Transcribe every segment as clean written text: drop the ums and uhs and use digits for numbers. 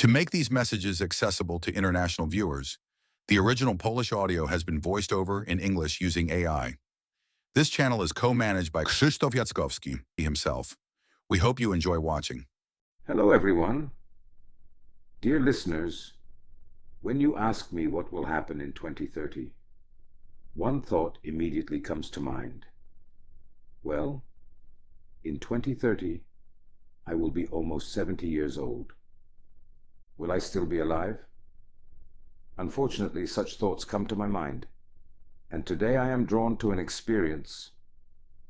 To make these messages accessible to international viewers, the original Polish audio has been voiced over in English using AI. This channel is co-managed by Krzysztof Jackowski himself. We hope you enjoy watching. Hello, everyone. Dear listeners, when you ask me what will happen in 2030, one thought immediately comes to mind. Well, in 2030, I will be almost 70 years old. Will I still be alive? Unfortunately, such thoughts come to my mind, and today I am drawn to an experience,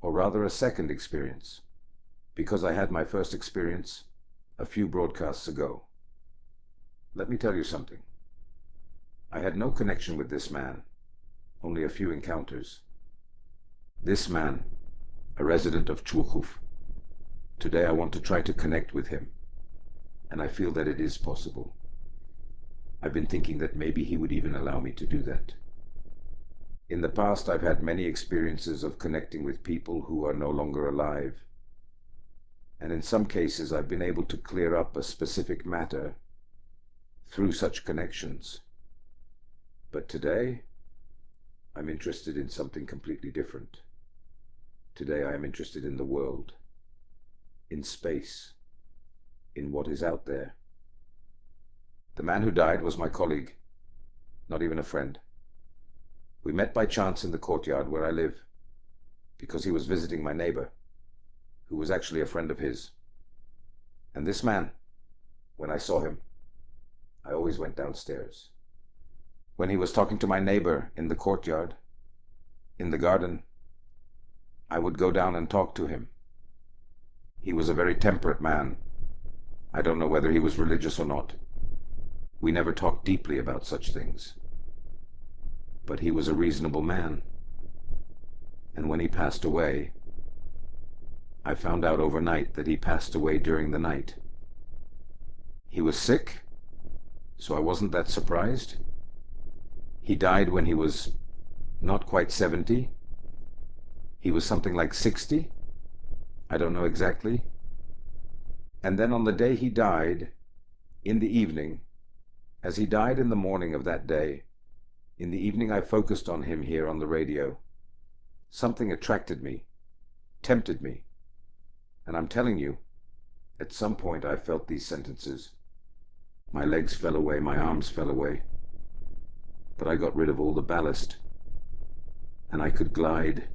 or rather a second experience, because I had my first experience a few broadcasts ago. Let me tell you something. I had no connection with this man, only a few encounters. This man, a resident of Czluchow. Today I want to try to connect with him, and I feel that it is possible. I've been thinking that maybe he would even allow me to do that. In the past, I've had many experiences of connecting with people who are no longer alive, and in some cases I've been able to clear up a specific matter through such connections. But today, I'm interested in something completely different. Today I am interested in the world, in space, in what is out there. The man who died was my colleague, not even a friend. We met by chance in the courtyard where I live, because he was visiting my neighbor, who was actually a friend of his. And this man, when I saw him, I always went downstairs. When he was talking to my neighbor in the courtyard, in the garden, I would go down and talk to him. He was a very temperate man. I don't know whether he was religious or not. We never talked deeply about such things. But he was a reasonable man. And when he passed away, I found out overnight that he passed away during the night. He was sick, so I wasn't that surprised. He died when he was not quite 70. He was something like 60. I don't know exactly. And then on the day he died, in the evening, as he died in the morning of that day, in the evening I focused on him here on the radio. Something attracted me, tempted me. And I'm telling you, at some point I felt these sentences. My legs fell away, my arms fell away. But I got rid of all the ballast, and I could glide.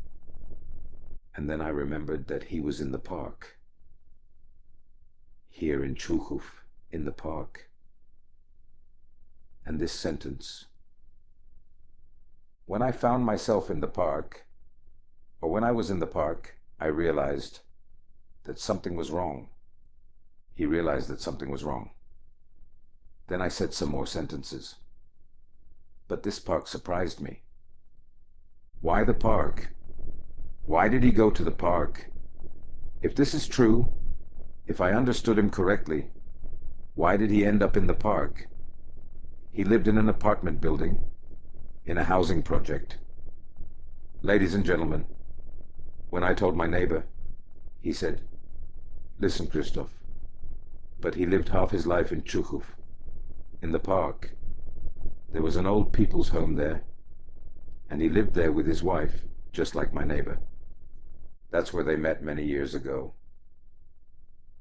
And then I remembered that he was in the park. Here in Czluchow, in the park. And this sentence. When I found myself in the park, or when I was in the park, I realized that something was wrong. He realized that something was wrong. Then I said some more sentences. But this park surprised me. Why the park? Why did he go to the park? If this is true, if I understood him correctly, why did he end up in the park? He lived in an apartment building, in a housing project. Ladies and gentlemen, when I told my neighbor, he said, "Listen, Krzysztof," but he lived half his life in Czluchow, in the park. There was an old people's home there, and he lived there with his wife, just like my neighbor. That's where they met many years ago.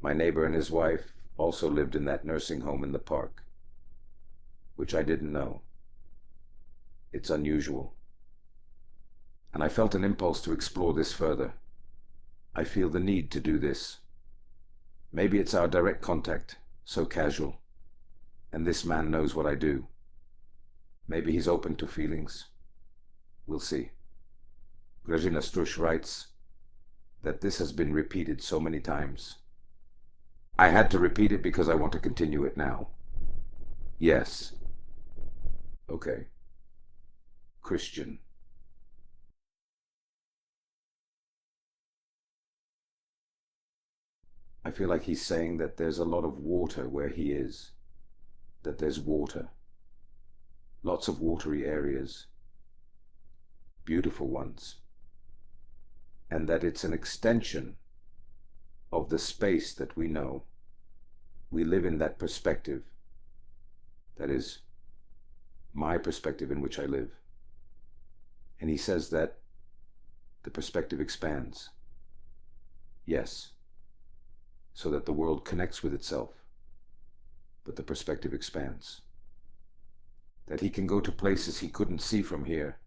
My neighbor and his wife also lived in that nursing home in the park, which I didn't know. It's unusual. And I felt an impulse to explore this further. I feel the need to do this. Maybe it's our direct contact, so casual, and this man knows what I do. Maybe he's open to feelings. We'll see. Grażyna Strush writes that this has been repeated so many times. I had to repeat it because I want to continue it now. Yes. Okay. Christian. I feel like he's saying that there's a lot of water where he is. That there's water. Lots of watery areas. Beautiful ones. And that it's an extension of the space that we know. We live in that perspective, That is, my perspective in which I live. And he says that the perspective expands. Yes, so that the world connects with itself, but the perspective expands. That he can go to places he couldn't see from here,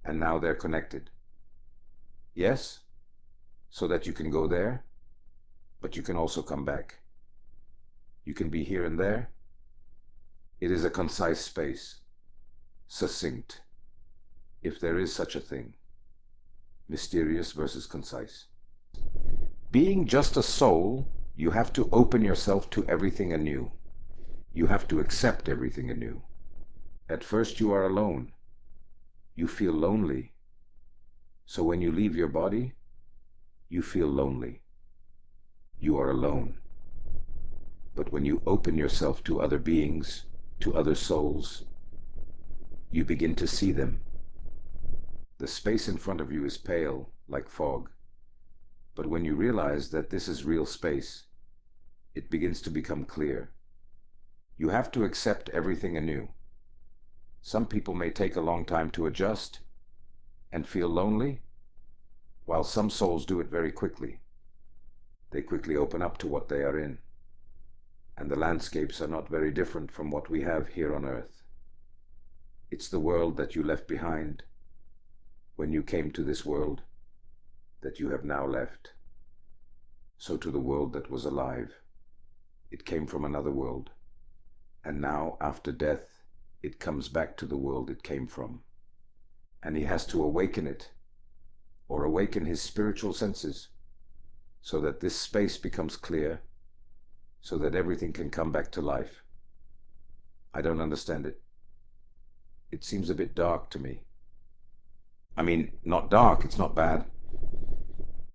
and now they're connected. Yes, so that you can go there, but you can also come back. You can be here and there. It is a concise space, succinct, if there is such a thing. Mysterious versus concise. Being just a soul, you have to open yourself to everything anew. You have to accept everything anew. At first you are alone. You feel lonely. So when you leave your body, you feel lonely. You are alone. But when you open yourself to other beings, to other souls, you begin to see them. The space in front of you is pale, like fog. But when you realize that this is real space, it begins to become clear. You have to accept everything anew. Some people may take a long time to adjust and feel lonely, while some souls do it very quickly. They quickly open up to what they are in, and the landscapes are not very different from what we have here on Earth. It's the world that you left behind when you came to this world that you have now left. So to the world that was alive, it came from another world, and now after death, it comes back to the world it came from, and he has to awaken it, or awaken his spiritual senses, so that this space becomes clear, so that everything can come back to life. I don't understand it. It seems a bit dark to me. I mean, not dark, it's not bad,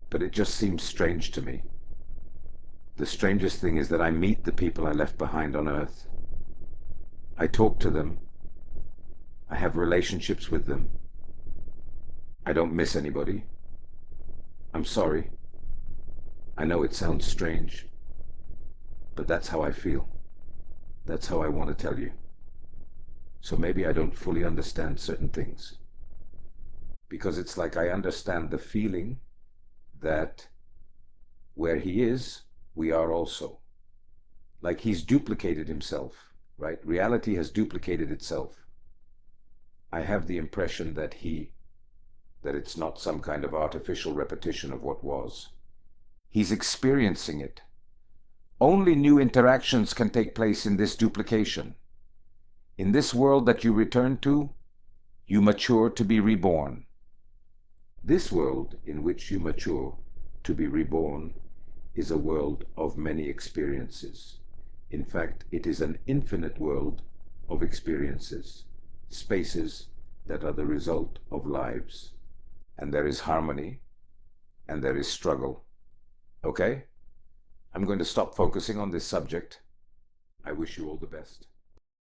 but it just seems strange to me. The strangest thing is that I meet the people I left behind on Earth. I talk to them. I have relationships with them. I don't miss anybody. I'm sorry. I know it sounds strange, but that's how I feel. That's how I want to tell you. So maybe I don't fully understand certain things, because it's like I understand the feeling that where he is, we are also. Like he's duplicated himself, right? Reality has duplicated itself. I have the impression that it's not some kind of artificial repetition of what was. He's experiencing it. Only new interactions can take place in this duplication. In this world that you return to, you mature to be reborn. This world in which you mature to be reborn is a world of many experiences. In fact, it is an infinite world of experiences, spaces that are the result of lives. And there is harmony, and there is struggle. Okay? I'm going to stop focusing on this subject. I wish you all the best.